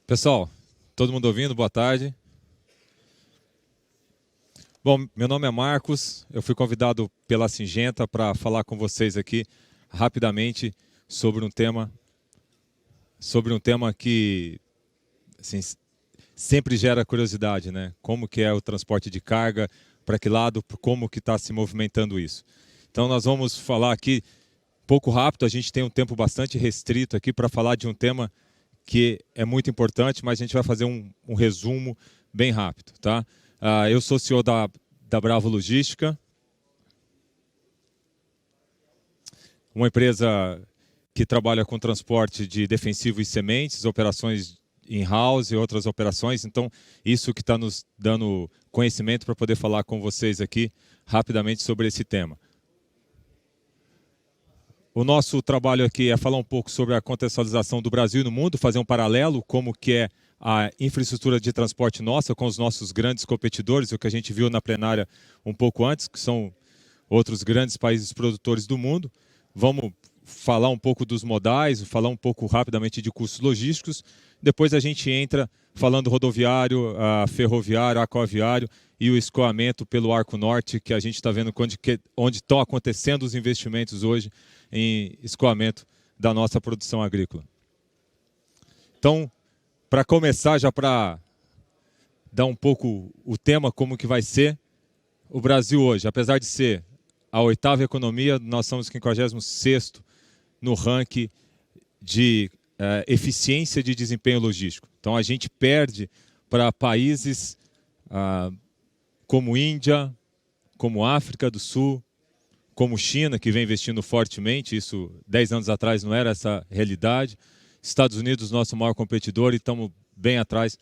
Pessoal, todo mundo ouvindo? Boa tarde. Bom, meu nome é Marcos, eu fui convidado pela Singenta para falar com vocês aqui rapidamente sobre um tema, que assim, sempre gera curiosidade, né? Como que é o transporte de carga, para que lado, como que está se movimentando isso. Então nós vamos falar aqui pouco rápido, a gente tem um tempo bastante restrito aqui para falar de um tema que é muito importante, mas a gente vai fazer um resumo bem rápido, tá? Eu sou CEO da Bravo Logística, uma empresa que trabalha com transporte de defensivo e sementes, operações in-house e outras operações. Então, isso que está nos dando conhecimento para poder falar com vocês aqui rapidamente sobre esse tema. O nosso trabalho aqui é falar um pouco sobre a contextualização do Brasil no mundo, fazer um paralelo, como que é a infraestrutura de transporte nossa com os nossos grandes competidores, o que a gente viu na plenária um pouco antes, que são outros grandes países produtores do mundo. Vamos falar um pouco dos modais, falar um pouco rapidamente de custos logísticos. Depois a gente entra falando rodoviário, ferroviário, aquaviário e o escoamento pelo Arco Norte, que a gente está vendo onde estão acontecendo os investimentos hoje em escoamento da nossa produção agrícola. Então, para começar, já para dar um pouco o tema, como que vai ser, o Brasil hoje, apesar de ser a oitava economia, nós somos 56º no ranking de eficiência de desempenho logístico. Então a gente perde para países como Índia, como África do Sul, como China, que vem investindo fortemente, isso 10 anos atrás não era essa realidade. Estados Unidos, nosso maior competidor, e estamos bem atrás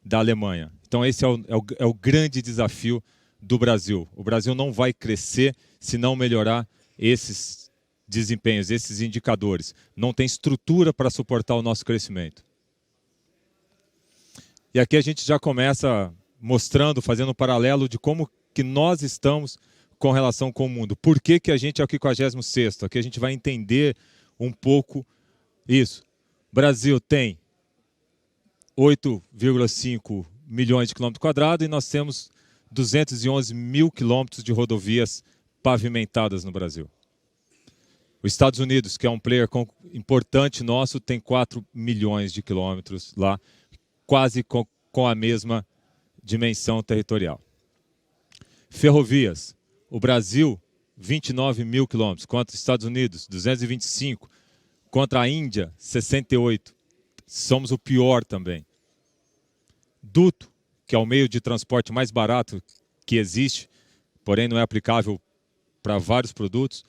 da Alemanha. Então esse é o grande desafio do Brasil. O Brasil não vai crescer se não melhorar esses desempenhos, esses indicadores. Não tem estrutura para suportar o nosso crescimento. E aqui a gente já começa mostrando, fazendo um paralelo de como que nós estamos com relação com o mundo. Por que que a gente é o 56º? Aqui a gente vai entender um pouco isso. Brasil tem 8,5 milhões de quilômetros quadrados e nós temos 211 mil quilômetros de rodovias pavimentadas no Brasil. Os Estados Unidos, que é um player importante nosso, tem 4 milhões de quilômetros lá, quase com a mesma dimensão territorial. Ferrovias, o Brasil, 29 mil quilômetros, contra os Estados Unidos, 225, contra a Índia, 68. Somos o pior também. Duto, que é o meio de transporte mais barato que existe, porém não é aplicável para vários produtos,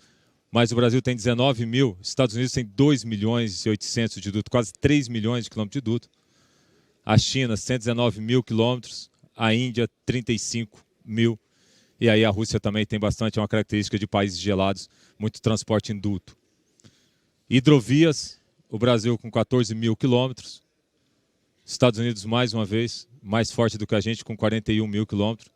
mas o Brasil tem 19 mil, os Estados Unidos tem 2 milhões e 800 de duto, quase 3 milhões de quilômetros de duto. A China, 119 mil quilômetros, a Índia, 35 mil. E aí a Rússia também tem bastante, é uma característica de países gelados, muito transporte em duto. Hidrovias, o Brasil com 14 mil quilômetros. Estados Unidos, mais uma vez, mais forte do que a gente, com 41 mil quilômetros.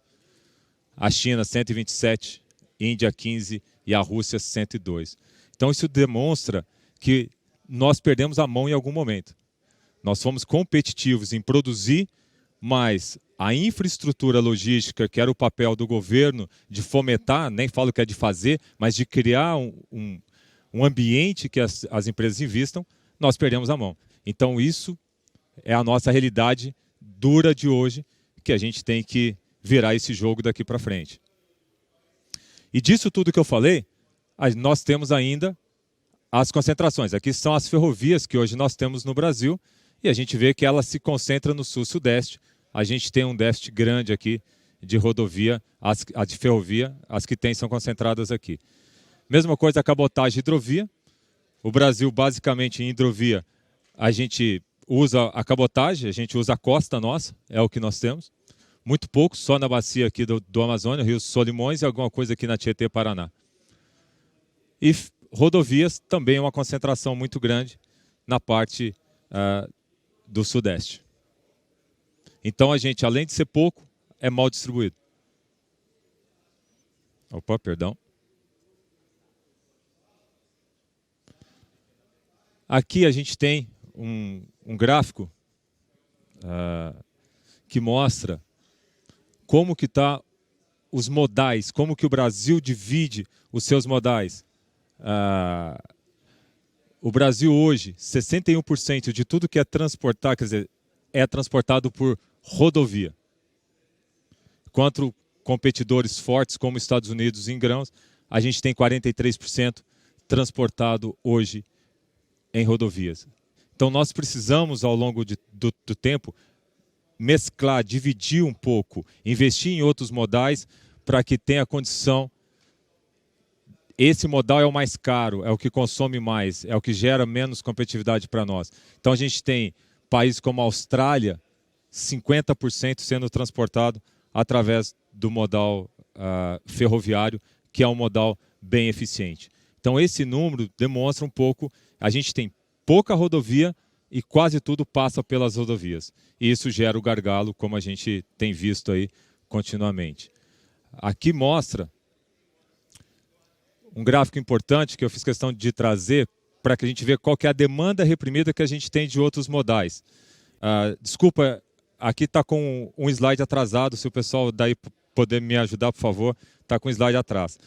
A China, 127, Índia, 15 e a Rússia, 102. Então isso demonstra que nós perdemos a mão em algum momento. Nós fomos competitivos em produzir, mas a infraestrutura logística, que era o papel do governo de fomentar, nem falo que é de fazer, mas de criar um ambiente que as empresas investam, nós perdemos a mão. Então isso é a nossa realidade dura de hoje, que a gente tem que virar esse jogo daqui para frente. E disso tudo que eu falei, nós temos ainda as concentrações. Aqui são as ferrovias que hoje nós temos no Brasil, e a gente vê que ela se concentra no sul-sudeste. A gente tem um déficit grande aqui de rodovia, a de ferrovia, as que tem são concentradas aqui. Mesma coisa a cabotagem e hidrovia. O Brasil, basicamente, em hidrovia, a gente usa a cabotagem, a gente usa a costa nossa, é o que nós temos. Muito pouco, só na bacia aqui do Amazônia, Rio Solimões e alguma coisa aqui na Tietê, Paraná. E rodovias também é uma concentração muito grande na parte do Sudeste. Então a gente, além de ser pouco, é mal distribuído. Opa, perdão. Aqui a gente tem um gráfico que mostra como que está os modais, como que o Brasil divide os seus modais. O Brasil hoje, 61% de tudo que é transportado, quer dizer, é transportado por rodovia. Enquanto competidores fortes como Estados Unidos em grãos, a gente tem 43% transportado hoje em rodovias. Então nós precisamos, ao longo do tempo, mesclar, dividir um pouco, investir em outros modais para que tenha condição. Esse modal é o mais caro, é o que consome mais, é o que gera menos competitividade para nós. Então a gente tem países como a Austrália, 50% sendo transportado através do modal ferroviário, que é um modal bem eficiente. Então esse número demonstra um pouco, a gente tem pouca rodovia e quase tudo passa pelas rodovias. E isso gera o gargalo, como a gente tem visto aí continuamente. Aqui mostra um gráfico importante que eu fiz questão de trazer para que a gente veja qual que é a demanda reprimida que a gente tem de outros modais. Desculpa, aqui está com um slide atrasado, se o pessoal daí poder me ajudar, por favor, está com um slide atrás.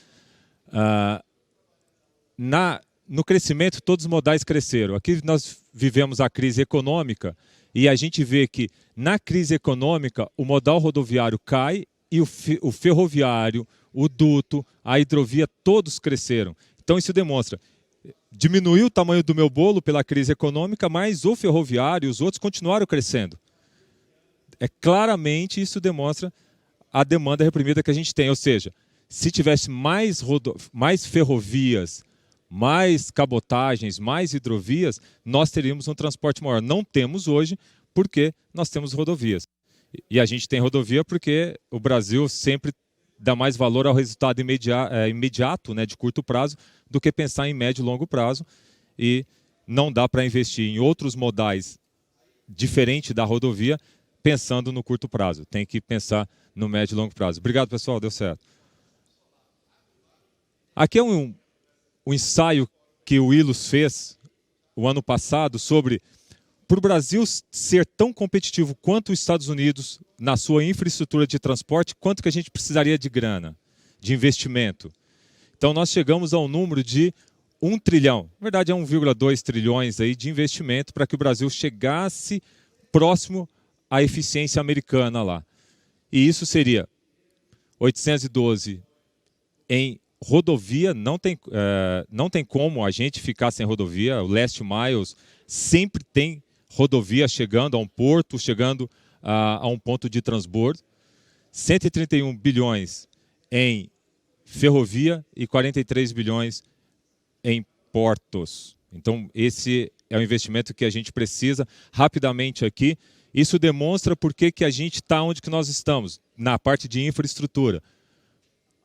No crescimento, todos os modais cresceram. Aqui nós vivemos a crise econômica e a gente vê que na crise econômica o modal rodoviário cai e o ferroviário, o duto, a hidrovia, todos cresceram. Então isso demonstra, diminuiu o tamanho do meu bolo pela crise econômica, mas o ferroviário e os outros continuaram crescendo. Claramente isso demonstra a demanda reprimida que a gente tem. Ou seja, se tivesse mais ferrovias, mais cabotagens, mais hidrovias, nós teríamos um transporte maior. Não temos hoje, porque nós temos rodovias. E a gente tem rodovia porque o Brasil sempre dá mais valor ao resultado imediato, né, de curto prazo, do que pensar em médio e longo prazo. E não dá para investir em outros modais diferente da rodovia, pensando no curto prazo. Tem que pensar no médio e longo prazo. Obrigado, pessoal. Deu certo. Aqui é um ensaio que o Ilus fez o ano passado sobre, para o Brasil ser tão competitivo quanto os Estados Unidos na sua infraestrutura de transporte, quanto que a gente precisaria de grana, de investimento. Então nós chegamos a um número de 1 trilhão, na verdade é 1,2 trilhões aí de investimento para que o Brasil chegasse próximo à eficiência americana lá. E isso seria 812 em rodovia, não tem como a gente ficar sem rodovia. O Last Miles sempre tem rodovia chegando a um porto, chegando a um ponto de transbordo. 131 bilhões em ferrovia e 43 bilhões em portos. Então, esse é o investimento que a gente precisa. Rapidamente aqui, isso demonstra por que a gente está onde que nós estamos, na parte de infraestrutura.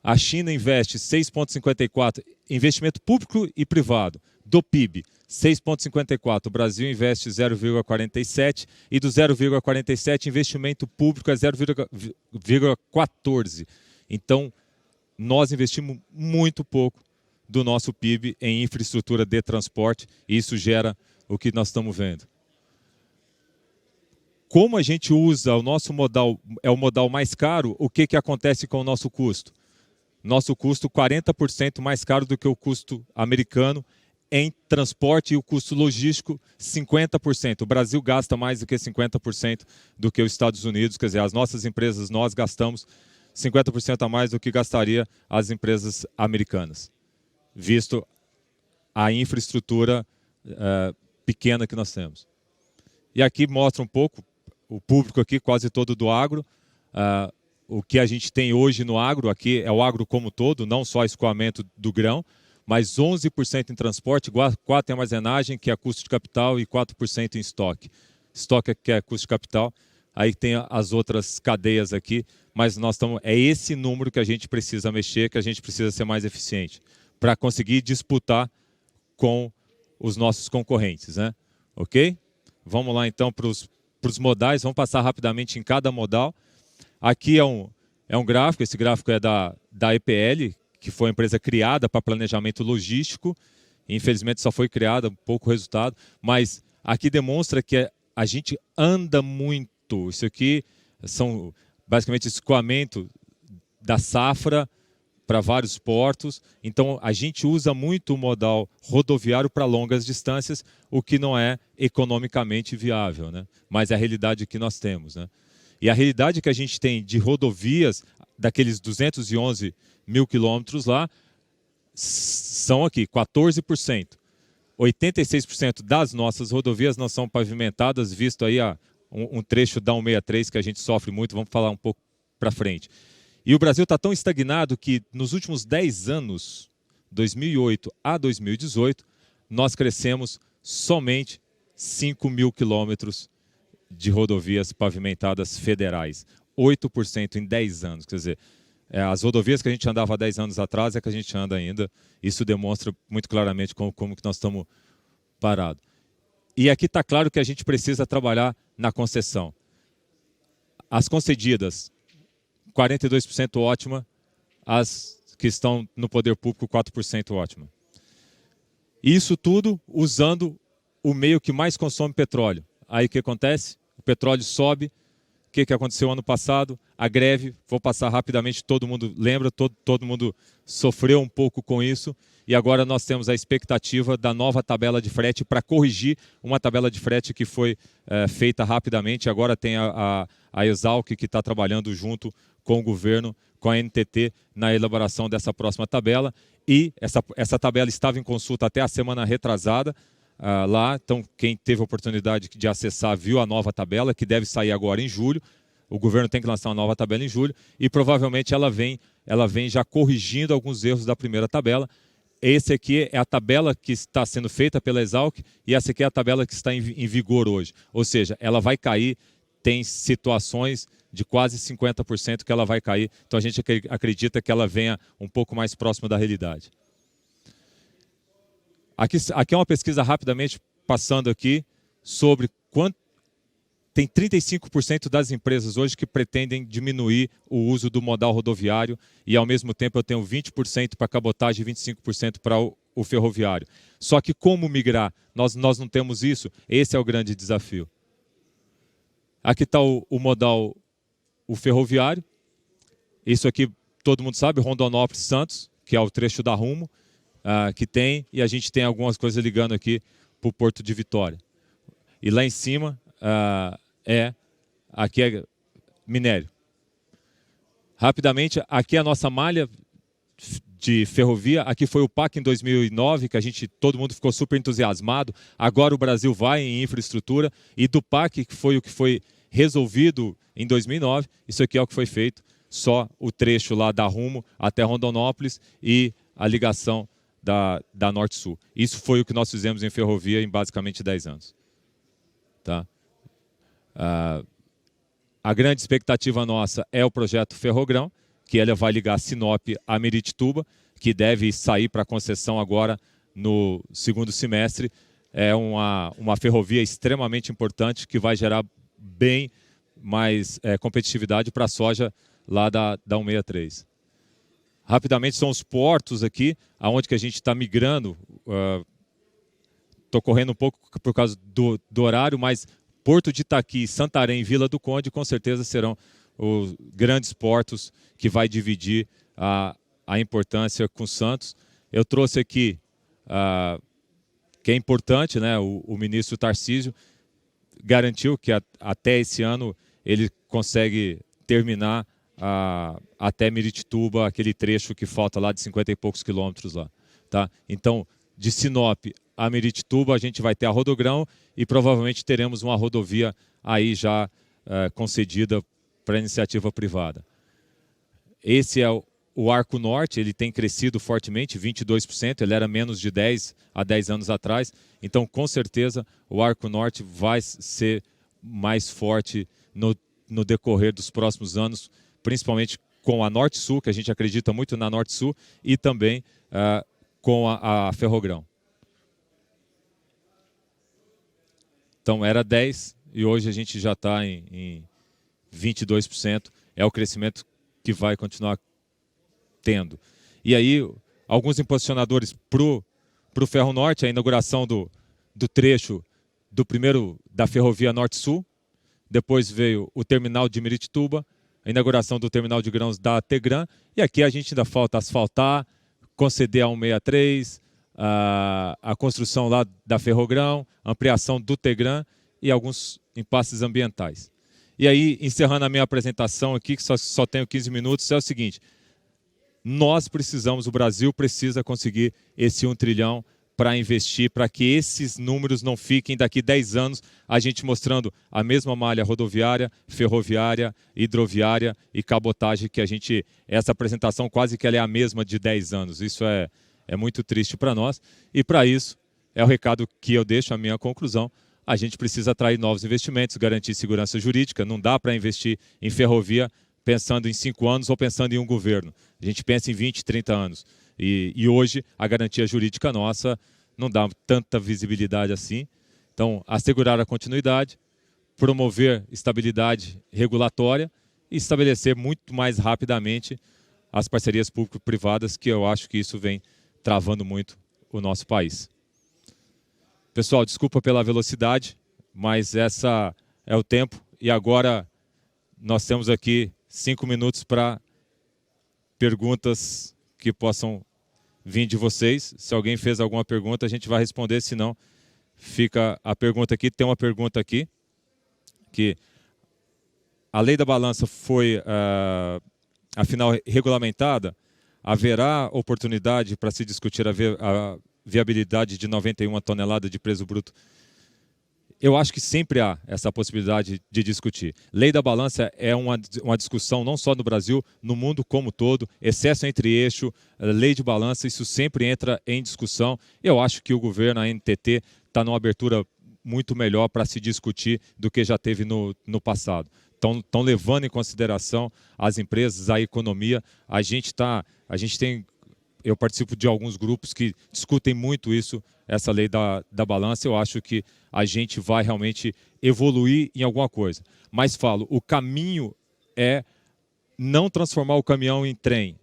A China investe 6,54, investimento público e privado, do PIB, 6,54. O Brasil investe 0,47 e do 0,47 investimento público é 0,14. Então, nós investimos muito pouco do nosso PIB em infraestrutura de transporte e isso gera o que nós estamos vendo. Como a gente usa o nosso modal, é o modal mais caro, o que acontece com o nosso custo? Nosso custo 40% mais caro do que o custo americano em transporte e o custo logístico 50%. O Brasil gasta mais do que 50% do que os Estados Unidos, quer dizer, as nossas empresas, nós gastamos 50% a mais do que gastaria as empresas americanas, visto a infraestrutura pequena que nós temos. E aqui mostra um pouco, o público aqui quase todo do agro, o que a gente tem hoje no agro, aqui é o agro como todo, não só escoamento do grão, mas 11% em transporte, 4% em armazenagem, que é custo de capital, e 4% em estoque. Estoque que é custo de capital, aí tem as outras cadeias aqui, mas é esse número que a gente precisa mexer, que a gente precisa ser mais eficiente, para conseguir disputar com os nossos concorrentes, né? Ok? Vamos lá então para os modais, vamos passar rapidamente em cada modal. Aqui é um gráfico, esse gráfico é da EPL, que foi uma empresa criada para planejamento logístico. Infelizmente só foi criada, pouco resultado, mas aqui demonstra que a gente anda muito porto, isso aqui são basicamente escoamento da safra para vários portos. Então, a gente usa muito o modal rodoviário para longas distâncias, o que não é economicamente viável, né? Mas é a realidade que nós temos, né? E a realidade que a gente tem de rodovias, daqueles 211 mil quilômetros lá, são aqui 14%. 86% das nossas rodovias não são pavimentadas, visto aí um trecho da 163 que a gente sofre muito, vamos falar um pouco para frente. E o Brasil está tão estagnado que nos últimos 10 anos, 2008 a 2018, nós crescemos somente 5 mil quilômetros de rodovias pavimentadas federais. 8% em 10 anos. Quer dizer, as rodovias que a gente andava há 10 anos atrás é que a gente anda ainda. Isso demonstra muito claramente como que nós estamos parados. E aqui está claro que a gente precisa trabalhar na concessão. As concedidas, 42% ótima, as que estão no poder público, 4% ótima. Isso tudo usando o meio que mais consome petróleo. Aí o que acontece? O petróleo sobe. O que aconteceu ano passado? A greve, vou passar rapidamente, todo mundo lembra, todo mundo sofreu um pouco com isso. E agora nós temos a expectativa da nova tabela de frete para corrigir uma tabela de frete que foi feita rapidamente. Agora tem a Exalc que está trabalhando junto com o governo, com a NTT, na elaboração dessa próxima tabela. E essa tabela estava em consulta até a semana retrasada lá. Então, quem teve a oportunidade de acessar viu a nova tabela, que deve sair agora em julho. O governo tem que lançar uma nova tabela em julho e provavelmente ela vem já corrigindo alguns erros da primeira tabela. Esse aqui é a tabela que está sendo feita pela Exalc e essa aqui é a tabela que está em vigor hoje. Ou seja, ela vai cair, tem situações de quase 50% que ela vai cair. Então a gente acredita que ela venha um pouco mais próximo da realidade. Aqui é uma pesquisa rapidamente passando aqui sobre quanto. Tem 35% das empresas hoje que pretendem diminuir o uso do modal rodoviário e, ao mesmo tempo, eu tenho 20% para cabotagem e 25% para o ferroviário. Só que como migrar? Nós não temos isso. Esse é o grande desafio. Aqui está o modal, o ferroviário. Isso aqui todo mundo sabe, Rondonópolis-Santos, que é o trecho da Rumo, que tem, e a gente tem algumas coisas ligando aqui para o Porto de Vitória. E lá em cima... aqui é minério. Rapidamente, aqui é a nossa malha de ferrovia. Aqui foi o PAC em 2009, que todo mundo ficou super entusiasmado. Agora o Brasil vai em infraestrutura. E do PAC, que foi o que foi resolvido em 2009, isso aqui é o que foi feito. Só o trecho lá da Rumo até Rondonópolis e a ligação da Norte-Sul. Isso foi o que nós fizemos em ferrovia em basicamente 10 anos. Tá? A grande expectativa nossa é o projeto Ferrogrão, que ele vai ligar Sinop a Miritituba, que deve sair para concessão agora no segundo semestre. É uma ferrovia extremamente importante que vai gerar bem mais competitividade para a soja lá da 163. Rapidamente, são os portos aqui, aonde que a gente está migrando. Estou correndo um pouco por causa do horário, mas Porto de Itaqui, Santarém e Vila do Conde, com certeza serão os grandes portos que vai dividir a importância com Santos. Eu trouxe aqui, que é importante, né, o ministro Tarcísio garantiu que até esse ano ele consegue terminar até Miritituba, aquele trecho que falta lá de 50 e poucos quilômetros lá. Tá? Então, de Sinop a Miritituba, a gente vai ter a Rodogrão e provavelmente teremos uma rodovia aí já concedida para iniciativa privada. Esse é o Arco Norte, ele tem crescido fortemente, 22%, ele era menos de 10 há 10 anos atrás, então com certeza o Arco Norte vai ser mais forte no decorrer dos próximos anos, principalmente com a Norte-Sul, que a gente acredita muito na Norte-Sul, e também com a Ferrogrão. Então era 10% e hoje a gente já está em 22%. É o crescimento que vai continuar tendo. E aí, alguns impulsionadores para o Ferro Norte, a inauguração do trecho da ferrovia Norte-Sul, depois veio o terminal de Miritituba, a inauguração do terminal de grãos da Tegran, e aqui a gente ainda falta asfaltar, conceder a 163, a construção lá da Ferrogrão, ampliação do Tegran e alguns impasses ambientais. E aí, encerrando a minha apresentação aqui, que só tenho 15 minutos, é o seguinte: nós precisamos, o Brasil precisa conseguir esse 1 trilhão para investir, para que esses números não fiquem daqui 10 anos, a gente mostrando a mesma malha rodoviária, ferroviária, hidroviária e cabotagem que a gente... Essa apresentação quase que ela é a mesma de 10 anos. Isso é muito triste para nós. E para isso, é o recado que eu deixo, a minha conclusão. A gente precisa atrair novos investimentos, garantir segurança jurídica. Não dá para investir em ferrovia pensando em 5 anos ou pensando em um governo. A gente pensa em 20, 30 anos. E hoje a garantia jurídica nossa não dá tanta visibilidade assim. Então, assegurar a continuidade, promover estabilidade regulatória e estabelecer muito mais rapidamente as parcerias público-privadas, que eu acho que isso vem travando muito o nosso país. Pessoal, desculpa pela velocidade, mas essa é o tempo. E agora nós temos aqui 5 minutos para perguntas que possam vir de vocês. Se alguém fez alguma pergunta, a gente vai responder, senão fica a pergunta aqui. Tem uma pergunta aqui, que a lei da balança foi, afinal, regulamentada. Haverá oportunidade para se discutir a viabilidade de 91 toneladas de preço bruto? Eu acho que sempre há essa possibilidade de discutir. Lei da balança é uma discussão não só no Brasil, no mundo como todo. Excesso entre eixo, lei de balança, isso sempre entra em discussão. Eu acho que o governo, a NTT, está numa abertura muito melhor para se discutir do que já teve no passado. Estão levando em consideração as empresas, a economia. A gente tem... Eu participo de alguns grupos que discutem muito isso, essa lei da balança. Eu acho que a gente vai realmente evoluir em alguma coisa. Mas falo, o caminho é não transformar o caminhão em trem,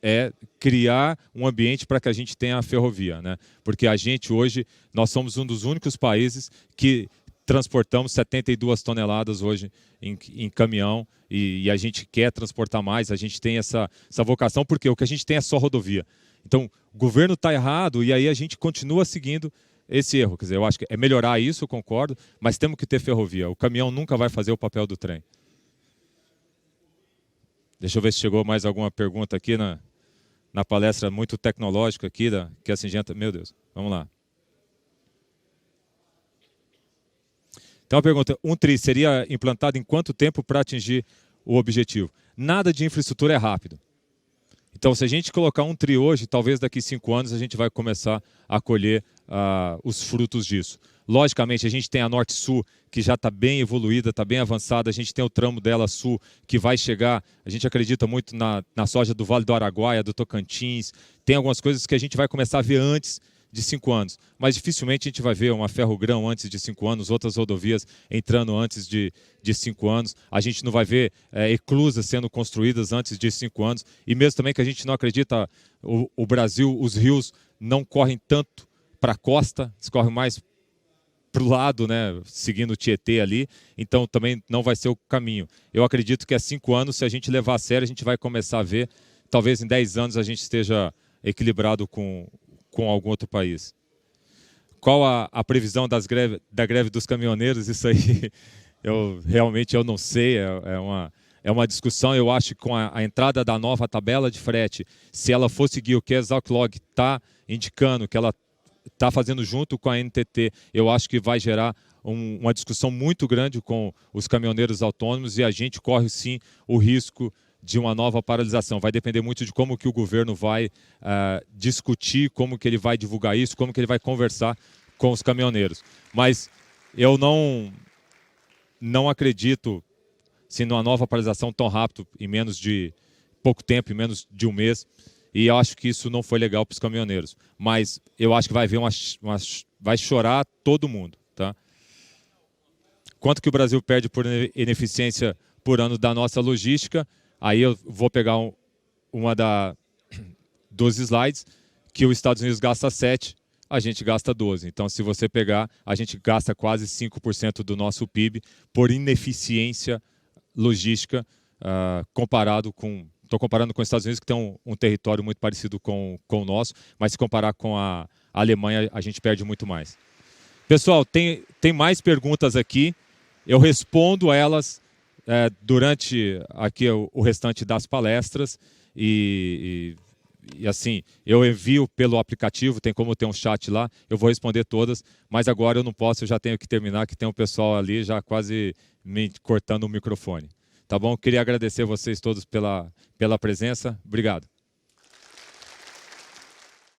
é criar um ambiente para que a gente tenha a ferrovia, né? Porque a gente hoje, nós somos um dos únicos países que transportamos 72 toneladas hoje em caminhão e a gente quer transportar mais, a gente tem essa vocação, porque o que a gente tem é só rodovia. Então, o governo está errado e aí a gente continua seguindo esse erro. Quer dizer, eu acho que é melhorar isso, eu concordo, mas temos que ter ferrovia. O caminhão nunca vai fazer o papel do trem. Deixa eu ver se chegou mais alguma pergunta aqui na palestra muito tecnológica aqui, que a Singenta... Meu Deus, vamos lá. Então, a pergunta, um TRI seria implantado em quanto tempo para atingir o objetivo? Nada de infraestrutura é rápido. Então, se a gente colocar um TRI hoje, talvez daqui 5 anos a gente vai começar a colher os frutos disso. Logicamente, a gente tem a Norte-Sul, que já está bem evoluída, está bem avançada. A gente tem o tramo dela Sul, que vai chegar... A gente acredita muito na soja do Vale do Araguaia, do Tocantins. Tem algumas coisas que a gente vai começar a ver antes de 5 anos. Mas dificilmente a gente vai ver uma Ferrogrão antes de 5 anos, outras rodovias entrando antes de 5 anos. A gente não vai ver eclusas sendo construídas antes de 5 anos. E mesmo também que a gente não acredita, o Brasil, os rios não correm tanto para a costa, eles correm mais para o lado, né, seguindo o Tietê ali. Então também não vai ser o caminho. Eu acredito que há 5 anos, se a gente levar a sério, a gente vai começar a ver, talvez em 10 anos a gente esteja equilibrado com algum outro país. Qual a previsão da greve dos caminhoneiros? Isso aí, realmente eu não sei, é uma discussão. Eu acho que com a entrada da nova tabela de frete, se ela for seguir o que a Exalclog está indicando, que ela está fazendo junto com a NTT, eu acho que vai gerar uma discussão muito grande com os caminhoneiros autônomos e a gente corre sim o risco de uma nova paralisação. Vai depender muito de como que o governo vai discutir, como que ele vai divulgar isso, como que ele vai conversar com os caminhoneiros. Mas eu não acredito numa nova paralisação tão rápido, em menos de pouco tempo, em menos de um mês. E eu acho que isso não foi legal para os caminhoneiros. Mas eu acho que vai haver vai chorar todo mundo. Tá? Quanto que o Brasil perde por ineficiência por ano da nossa logística? Aí eu vou pegar uma dos slides, que os Estados Unidos gasta 7, a gente gasta 12%. Então, se você pegar, a gente gasta quase 5% do nosso PIB por ineficiência logística, comparado com... Estou comparando com os Estados Unidos, que tem um território muito parecido com o nosso, mas se comparar com a Alemanha, a gente perde muito mais. Pessoal, tem mais perguntas aqui. Eu respondo elas durante aqui o restante das palestras e assim, eu envio pelo aplicativo, tem como ter um chat lá, eu vou responder todas, mas agora eu não posso, eu já tenho que terminar, que tem um pessoal ali já quase me cortando o microfone. Tá bom? Queria agradecer vocês todos pela presença. Obrigado.